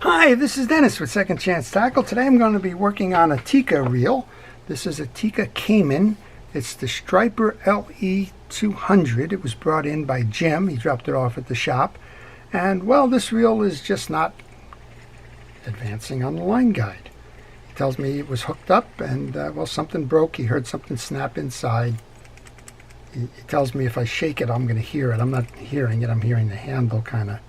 Hi, this is Dennis with Second Chance Tackle. Today I'm going to be working on a TICA reel. This is a TICA Caiman. It's the Striper LE300. It was brought in by Jim. He dropped it off at the shop. And, well, this reel is just not advancing on the line guide. He tells me it was hooked up and, well, something broke. He heard something snap inside. He tells me if I shake it, I'm going to hear it. I'm not hearing it. I'm hearing the handle kind of.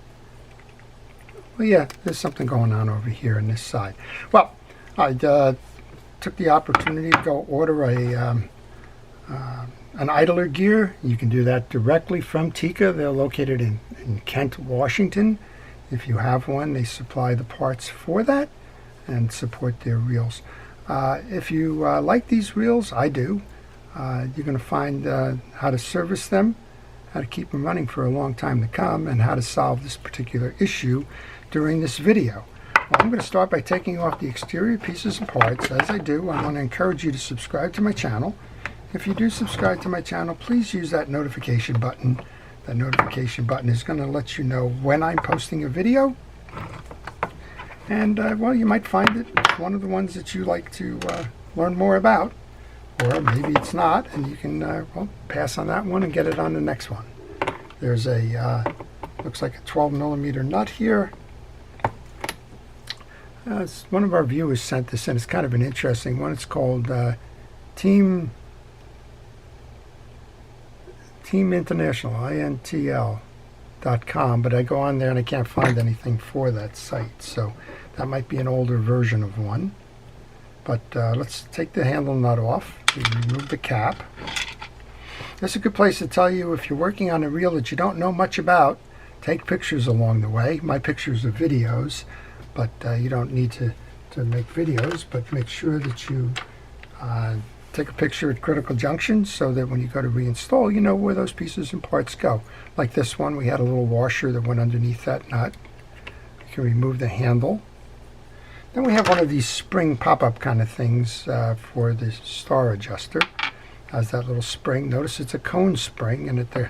Well, yeah, there's something going on over here on this side. Well, I took the opportunity to go order an idler gear. You can do that directly from TICA. They're located in Kent, Washington. If you have one, they supply the parts for that and support their reels. If you like these reels, I do. You're going to find how to service them, how to keep them running for a long time to come, and how to solve this particular issue during this video. Well, I'm going to start by taking off the exterior pieces and parts. As I do, I want to encourage you to subscribe to my channel. If you do subscribe to my channel, please use that notification button. That notification button is going to let you know when I'm posting a video. And, well, you might find it one of the ones that you like to learn more about. Or maybe it's not, and you can well, pass on that one and get it on the next one. There's a, looks like a 12mm nut here. One of our viewers sent this in. It's kind of an interesting one. It's called Team International, INTL.com, but I go on there and I can't find anything for that site, so that might be an older version of one. But let's take the handle nut off. Remove the cap. This is a good place to tell you if you're working on a reel that you don't know much about, take pictures along the way. My pictures are videos, but you don't need to make videos, but make sure that you take a picture at critical junctions so that when you go to reinstall, you know where those pieces and parts go. Like this one, we had a little washer that went underneath that nut. You can remove the handle. Then we have one of these spring pop-up kind of things for the star adjuster. Has that little spring. Notice it's a cone spring, and at the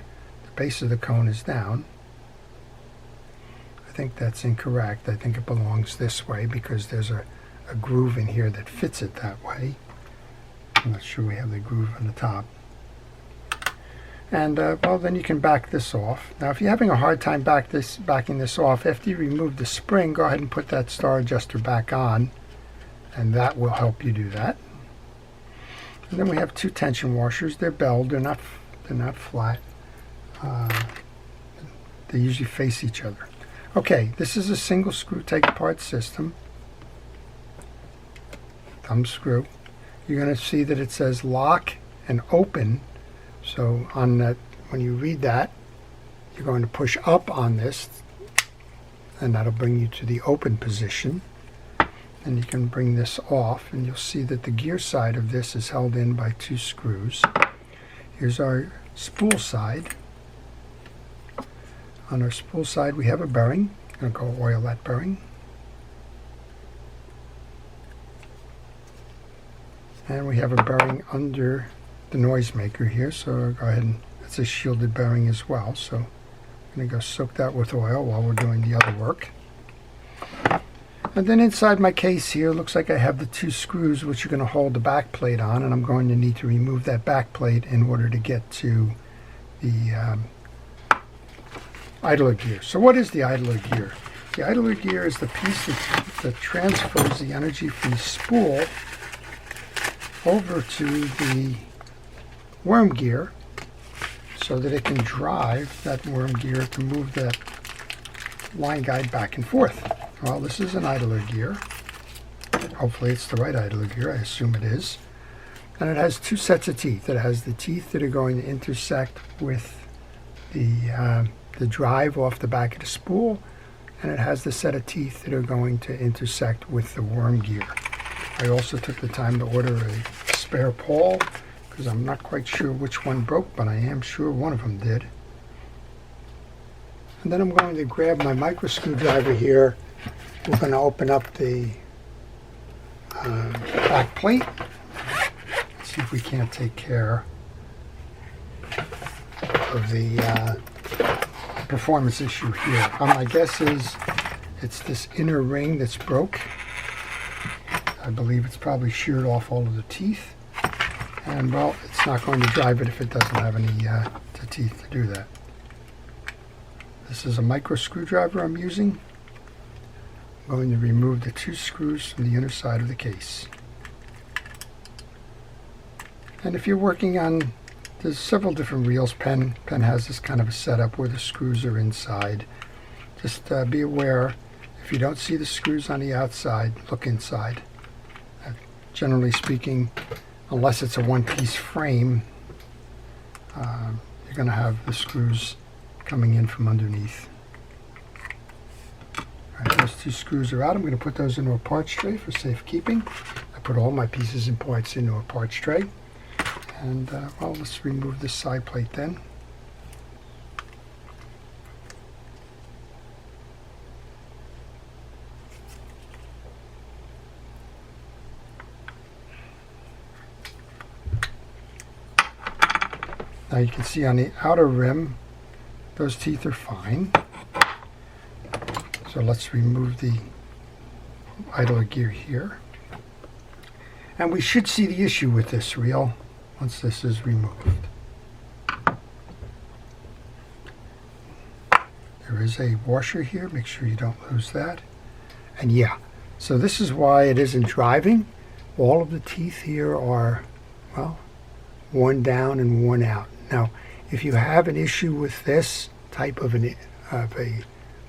base of the cone is down. I think that's incorrect. I think it belongs this way because there's a groove in here that fits it that way. I'm not sure we have the groove on the top. And, well, then you can back this off. Now, if you're having a hard time backing this off, after you remove the spring, go ahead and put that star adjuster back on, and that will help you do that. And then we have two tension washers. They're belled. They're not flat. They usually face each other. Okay, this is a single screw take-apart system. Thumb screw. You're going to see that it says lock and open. So on that, when you read that, you're going to push up on this, and that'll bring you to the open position. And you can bring this off, and you'll see that the gear side of this is held in by two screws. Here's our spool side. On our spool side, we have a bearing. I'm going to go oil that bearing. And we have a bearing under the noisemaker here, so go ahead and it's a shielded bearing as well, so I'm going to go soak that with oil while we're doing the other work. And then inside my case here, looks like I have the two screws which are going to hold the back plate on, and I'm going to need to remove that back plate in order to get to the idler gear. So what is the idler gear? The idler gear is the piece that transfers the energy from the spool over to the worm gear so that it can drive that worm gear to move that line guide back and forth. Well, this is an idler gear. Hopefully it's the right idler gear. I assume it is. And it has two sets of teeth. It has the teeth that are going to intersect with the drive off the back of the spool, and it has the set of teeth that are going to intersect with the worm gear. I also took the time to order a spare pawl because I'm not quite sure which one broke, but I am sure one of them did. And then I'm going to grab my micro screwdriver here. We're going to open up the back plate. Let's see if we can't take care of the performance issue here. My guess is It's this inner ring that's broke. I believe it's probably sheared off all of the teeth. And well, it's not going to drive it if it doesn't have any the teeth to do that. This is a micro screwdriver I'm using. I'm going to remove the 2 screws from the inner side of the case. And if you're working on, there's several different reels. Penn has this kind of a setup where the screws are inside. Just be aware, if you don't see the screws on the outside, look inside. Generally speaking, unless it's a one-piece frame, you're going to have the screws coming in from underneath. All right, those 2 screws are out. I'm going to put those into a parts tray for safekeeping. I put all my pieces and parts into a parts tray. And well, let's remove this side plate then. Now you can see on the outer rim, those teeth are fine. So let's remove the idler gear here. And we should see the issue with this reel once this is removed. There is a washer here, make sure you don't lose that. And yeah, so this is why it isn't driving. All of the teeth here are, well, worn down and worn out. Now, if you have an issue with this type of a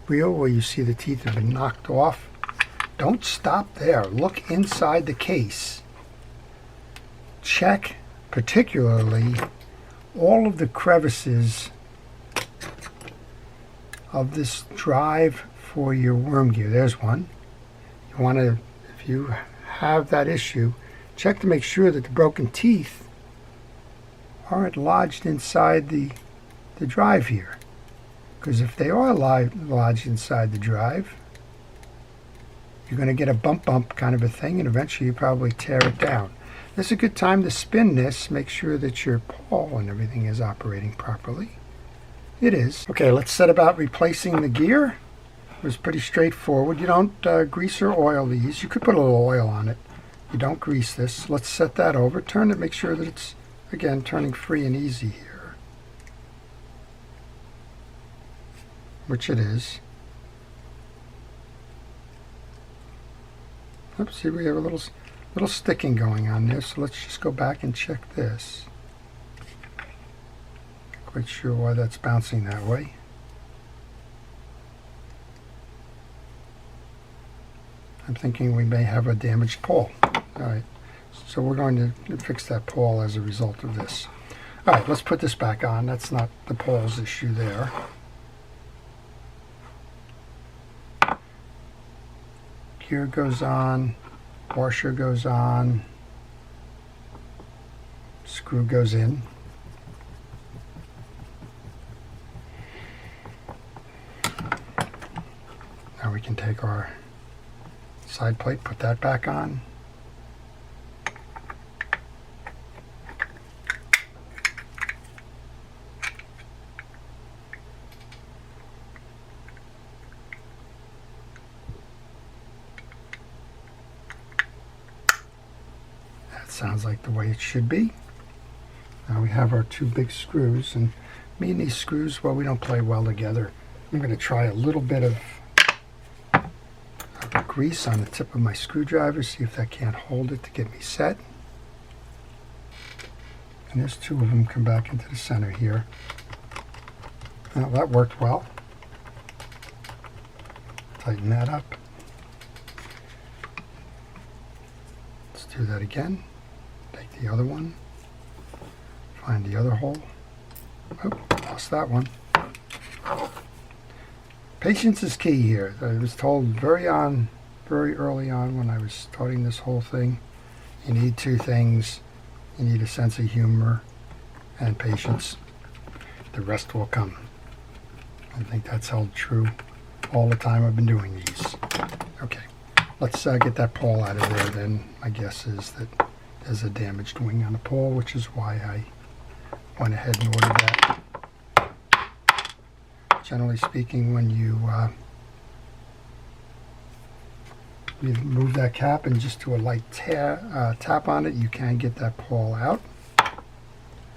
reel where you see the teeth have been knocked off, don't stop there. Look inside the case. Check particularly all of the crevices of this drive for your worm gear. There's one. You want to, if you have that issue, check to make sure that the broken teeth aren't lodged inside the drive here. Because if they are lodged inside the drive, you're going to get a bump kind of a thing, and eventually you probably tear it down. This is a good time to spin this. Make sure that your pawl and everything is operating properly. It is. Okay, let's set about replacing the gear. It was pretty straightforward. You don't grease or oil these. You could put a little oil on it. You don't grease this. Let's set that over. Turn it, make sure that it's, again, turning free and easy here. Which it is. Oops, see, we have a little sticking going on there, so let's just go back and check this. Not quite sure why that's bouncing that way. I'm thinking we may have a damaged pawl. Alright, so we're going to fix that pawl as a result of this. Alright, let's put this back on. That's not the pawl's issue there. Gear goes on. Washer goes on, screw goes in. Now we can take our side plate, put that back on. Sounds like the way it should be. Now we have our 2 big screws, and me and these screws, well, we don't play well together. I'm going to try a little bit of grease on the tip of my screwdriver, see if that can't hold it to get me set. And there's 2 of them come back into the center here. Now that worked well. Tighten that up. Let's do that again. Take the other one, find the other hole. Oh, lost that one. Patience is key here. I was told very early on when I was starting this whole thing, you need 2 things. You need a sense of humor and patience. The rest will come. I think that's held true all the time I've been doing these. Okay, let's get that pawl out of there then. My guess is that there's a damaged wing on the pawl, which is why I went ahead and ordered that. Generally speaking, when you You remove that cap and just do a light tap on it, you can get that pawl out.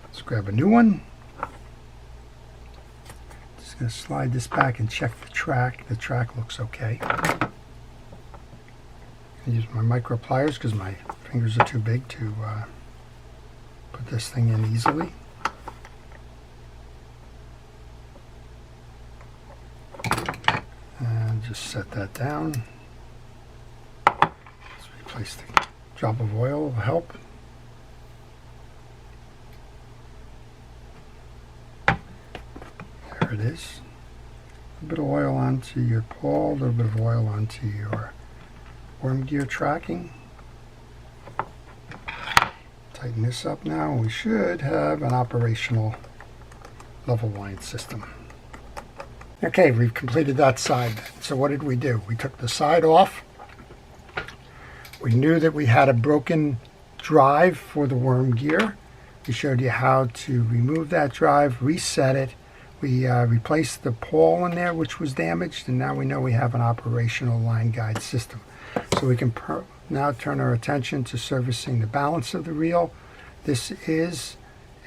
Let's grab a new one. Just going to slide this back and check the track. The track looks okay. I use my micro pliers because my fingers are too big to put this thing in easily. And just set that down. Let's replace the drop of oil will help. There it is. A little bit of oil onto your pawl, a little bit of oil onto your worm gear tracking. Tighten this up now, and we should have an operational level line system. Okay, we've completed that side. So what did we do? We took the side off. We knew that we had a broken drive for the worm gear. We showed you how to remove that drive, reset it. We replaced the pawl in there, which was damaged, and now we know we have an operational line guide system. So we can now turn our attention to servicing the balance of the reel. This is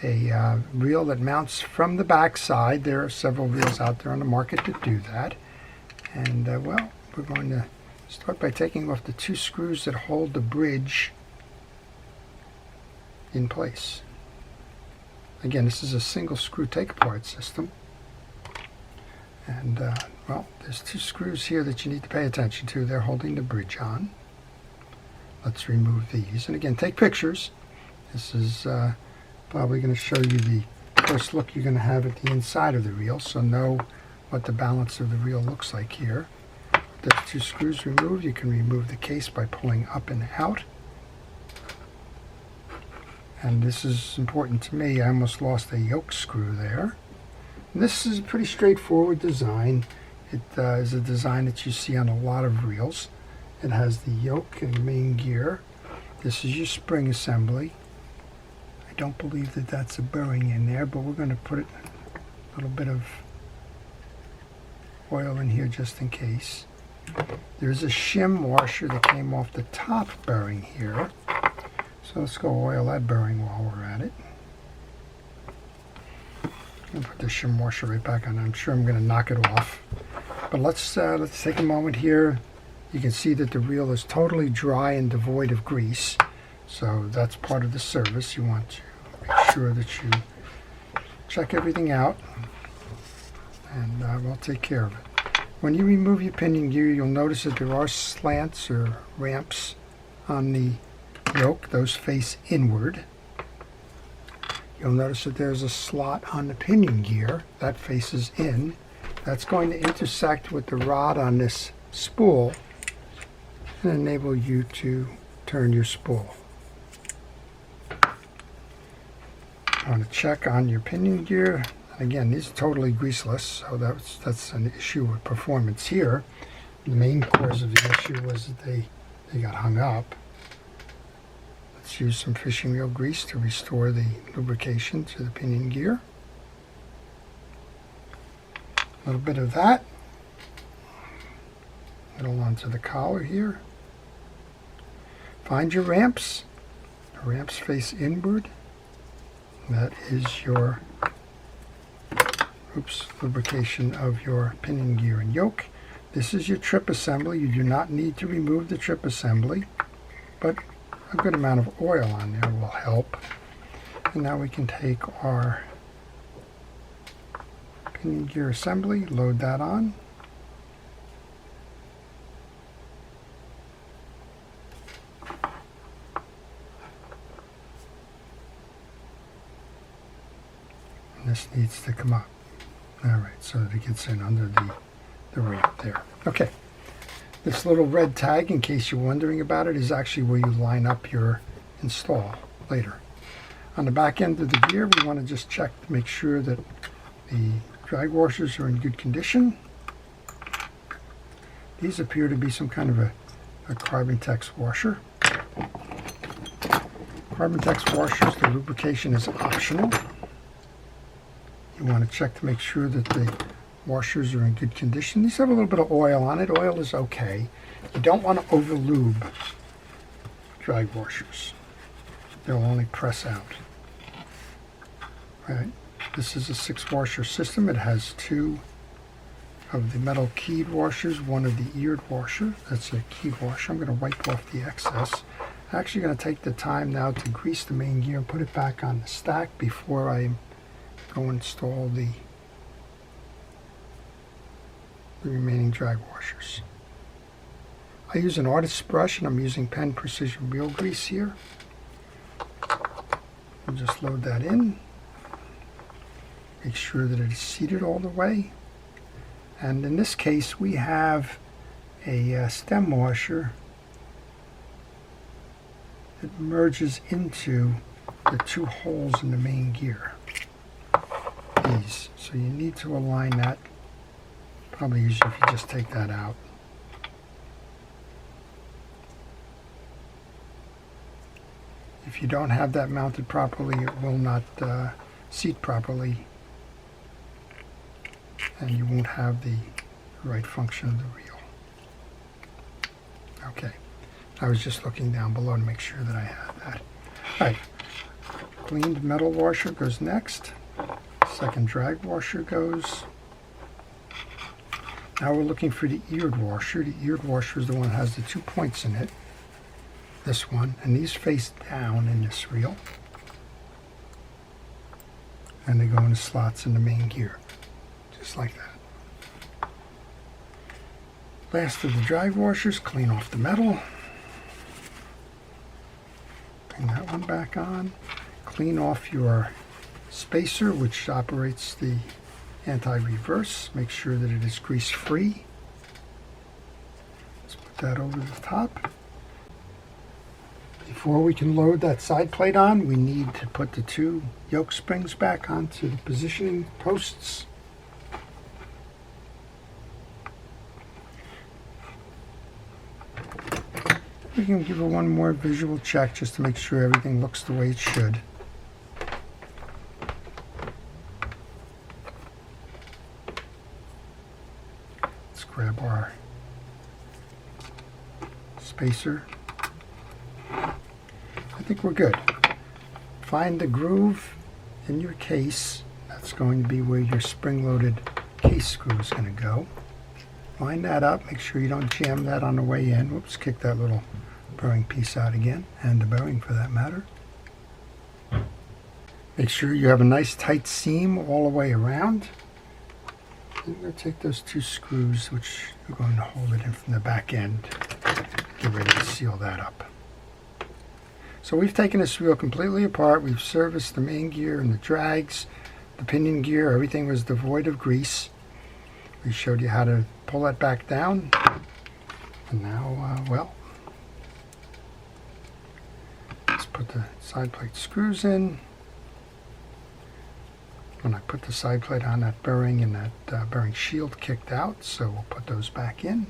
a reel that mounts from the back side. There are several reels out there on the market that do that. And well, we're going to start by taking off the 2 screws that hold the bridge in place. Again, this is a single screw take apart system. And well, there's 2 screws here that you need to pay attention to. They're holding the bridge on. Let's remove these. And again, take pictures. This is probably going to show you the first look you're going to have at the inside of the reel, so know what the balance of the reel looks like here. With those 2 screws removed, you can remove the case by pulling up and out. And this is important to me. I almost lost a yoke screw there. And this is a pretty straightforward design. It is a design that you see on a lot of reels. It has the yoke and main gear. This is your spring assembly. I don't believe that that's a bearing in there, but we're going to put a little bit of oil in here just in case. There's a shim washer that came off the top bearing here. So let's go oil that bearing while we're at it. I'll put the shim washer right back on. I'm sure I'm going to knock it off. But let's take a moment here. You can see that the reel is totally dry and devoid of grease. So that's part of the service. You want to make sure that you check everything out, and we'll take care of it. When you remove your pinion gear, you'll notice that there are slants or ramps on the yoke. Those face inward. You'll notice that there's a slot on the pinion gear that faces in. That's going to intersect with the rod on this spool and enable you to turn your spool. I want to check on your pinion gear. Again, these are totally greaseless, so that's an issue with performance here. The main cause of the issue was that they got hung up. Let's use some fishing reel grease to restore the lubrication to the pinion gear. A little bit of that. A little onto the collar here. Find your ramps. The ramps face inward. That is your lubrication of your pinion gear and yoke. This is your trip assembly. You do not need to remove the trip assembly, but a good amount of oil on there will help. And now we can take our pinion gear assembly, load that on. And this needs to come up. Alright, so that it gets in under the ramp there. Okay. This little red tag, in case you're wondering about it, is actually where you line up your install later. On the back end of the gear, we want to just check to make sure that the drag washers are in good condition. These appear to be some kind of a Carbon-Tex washer. Carbon-Tex washers, the lubrication is optional. You want to check to make sure that the washers are in good condition. These have a little bit of oil on it. Oil is okay. You don't want to over lube drag washers. They'll only press out. Right. This is a 6-washer system. It has 2 of the metal keyed washers, 1 of the eared washer. That's a keyed washer. I'm going to wipe off the excess. I'm actually going to take the time now to grease the main gear and put it back on the stack before I go install the remaining drag washers. I use an artist's brush and I'm using Penn Precision Wheel Grease here. I'll just load that in. Make sure that it is seated all the way. And in this case we have a stem washer that merges into the 2 holes in the main gear. These. So you need to align that. Probably easier if you just take that out. If you don't have that mounted properly, it will not seat properly, and you won't have the right function of the reel. Okay, I was just looking down below to make sure that I had that. All right, cleaned metal washer goes next. Second drag washer goes. Now we're looking for the eared washer. The eared washer is the one that has the 2 points in it. This one, and these face down in this reel. And they go into slots in the main gear. Just like that. Last of the drag washers, clean off the metal. Bring that one back on. Clean off your spacer, which operates the anti-reverse. Make sure that it is grease free. Let's put that over the top. Before we can load that side plate on, we need to put the 2 yoke springs back onto the positioning posts. We can give it one more visual check just to make sure everything looks the way it should. Let's grab our spacer. I think we're good. Find the groove in your case. That's going to be where your spring-loaded case screw is going to go. Line that up. Make sure you don't jam that on the way in. Whoops, kick that little bearing piece out again, and the bearing for that matter. Make sure you have a nice tight seam all the way around. And you're going to take those 2 screws, which are going to hold it in from the back end. Get ready to seal that up. So we've taken this wheel completely apart. We've serviced the main gear and the drags, the pinion gear. Everything was devoid of grease. We showed you how to pull that back down. And now, well, let's put the side plate screws in. When I put the side plate on, that bearing and that bearing shield kicked out, so we'll put those back in.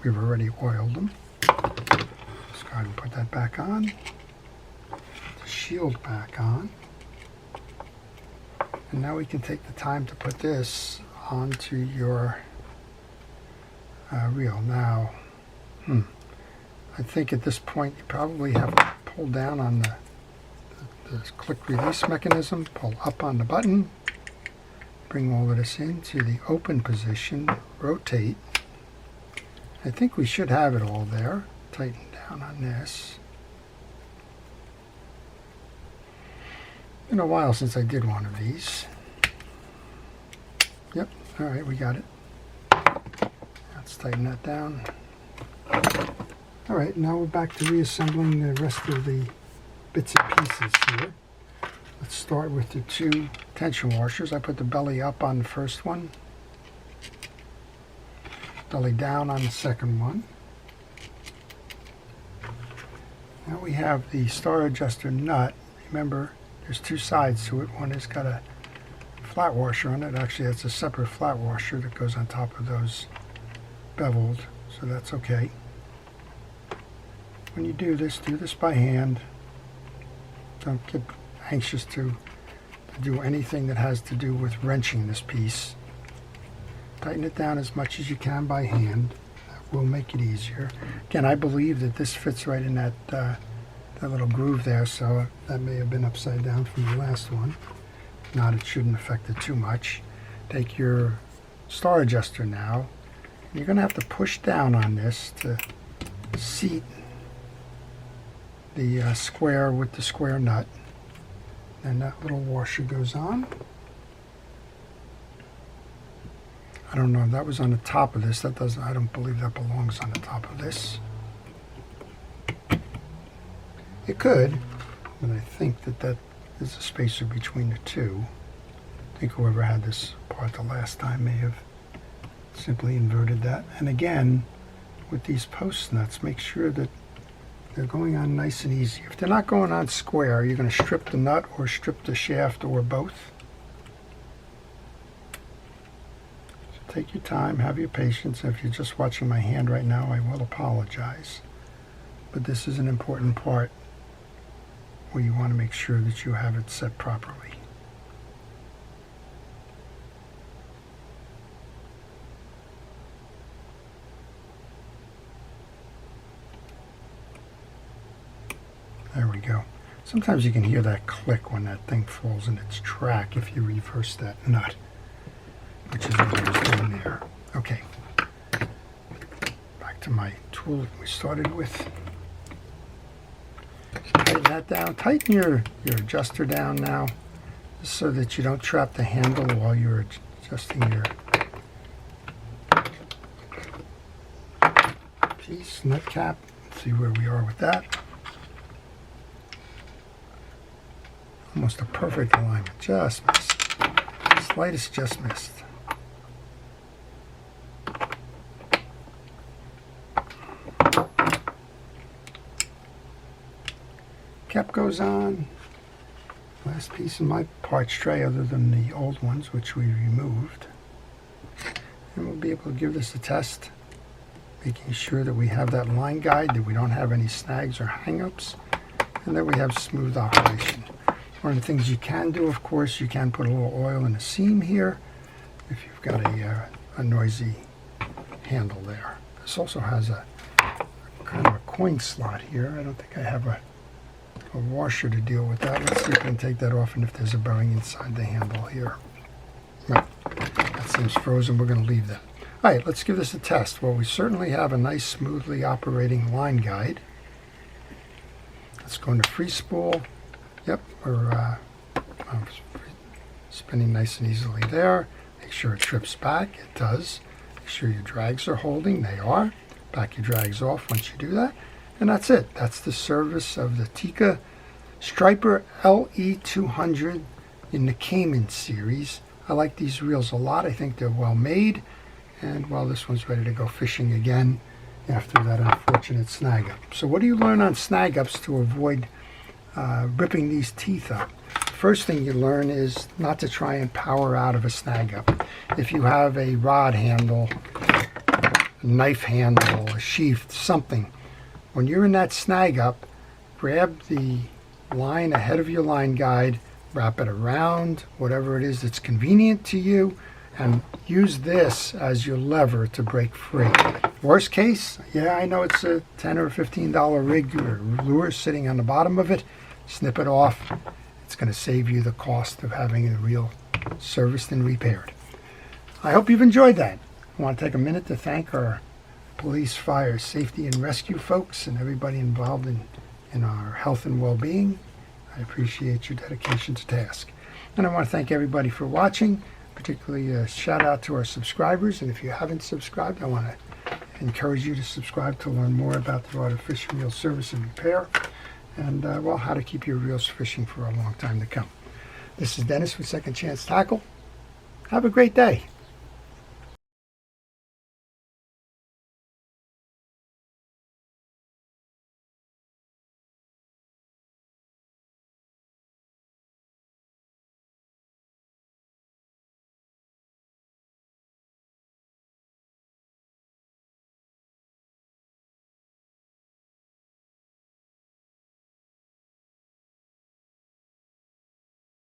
We've already oiled them. Let's go ahead and put that back on. Shield back on, and now we can take the time to put this onto your reel. Now I think at this point you probably have to pull down on the click release mechanism, pull up on the button, bring all of this into the open position, rotate. I think we should have it all there. Tighten down on this. Been a while since I did one of these. Yep, all right, we got it. Let's tighten that down. All right, now we're back to reassembling the rest of the bits and pieces here. Let's start with the 2 tension washers. I put the belly up on the first one, belly down on the second one. Now we have the star adjuster nut. Remember, there's 2 sides to it. One has got a flat washer on it. Actually, that's a separate flat washer that goes on top of those beveled, so that's okay. When you do this by hand. Don't get anxious to do anything that has to do with wrenching this piece. Tighten it down as much as you can by hand. That will make it easier. Again, I believe that this fits right in that little groove there, so that may have been upside down from the last one. If not, it shouldn't affect it too much. Take your star adjuster now. You're going to have to push down on this to seat the square with the square nut. And that little washer goes on. I don't know if that was on the top of this. That doesn't. I don't believe that belongs on the top of this. It could, but I think that is a spacer between the two. I think whoever had this part the last time may have simply inverted that. And again, with these post nuts, make sure that they're going on nice and easy. If they're not going on square, you're going to strip the nut or strip the shaft or both. So take your time, have your patience. If you're just watching my hand right now, I will apologize. But this is an important part where you want to make sure that you have it set properly. There we go. Sometimes you can hear that click when that thing falls in its track if you reverse that nut, which is what I was doing there. Okay, back to my tool that we started with. Tighten that down. Tighten your adjuster down now, just so that you don't trap the handle while you're adjusting your piece, nut cap. Let's see where we are with that. Almost a perfect alignment. Just missed. Slightest just missed. Cap goes on. Last piece in my parts tray other than the old ones, which we removed. And we'll be able to give this a test, making sure that we have that line guide, that we don't have any snags or hang-ups, and that we have smooth operation. One of the things you can do, of course, you can put a little oil in the seam here if you've got a noisy handle there. This also has a kind of a coin slot here. I don't think I have a washer to deal with that. Let's see if I can take that off and if there's a bearing inside the handle here. No, that seems frozen. We're going to leave that. All right, let's give this a test. Well, we certainly have a nice, smoothly operating line guide. Let's go into free spool. Yep, we're spinning nice and easily there. Make sure it trips back. It does. Make sure your drags are holding. They are. Back your drags off once you do that. And that's it. That's the service of the TICA Striper LE300 in the Caiman series. I like these reels a lot. I think they're well made. And well, this one's ready to go fishing again after that unfortunate snag up. So what do you learn on snag ups to avoid ripping these teeth up? First thing you learn is not to try and power out of a snag up. If you have a rod handle, a knife handle, a sheath, something, when you're in that snag up, grab the line ahead of your line guide, wrap it around, whatever it is that's convenient to you, and use this as your lever to break free. Worst case, yeah, I know it's a $10 or $15 rig or lure sitting on the bottom of it. Snip it off. It's going to save you the cost of having the reel serviced and repaired. I hope you've enjoyed that. I want to take a minute to thank our police, fire, safety, and rescue folks and everybody involved in our health and well-being. I appreciate your dedication to task. And I want to thank everybody for watching, particularly a shout out to our subscribers. And if you haven't subscribed, I want to encourage you to subscribe to learn more about the art of fishing reel service and repair, and well, how to keep your reels fishing for a long time to come. This is Dennis with Second Chance Tackle. Have a great day.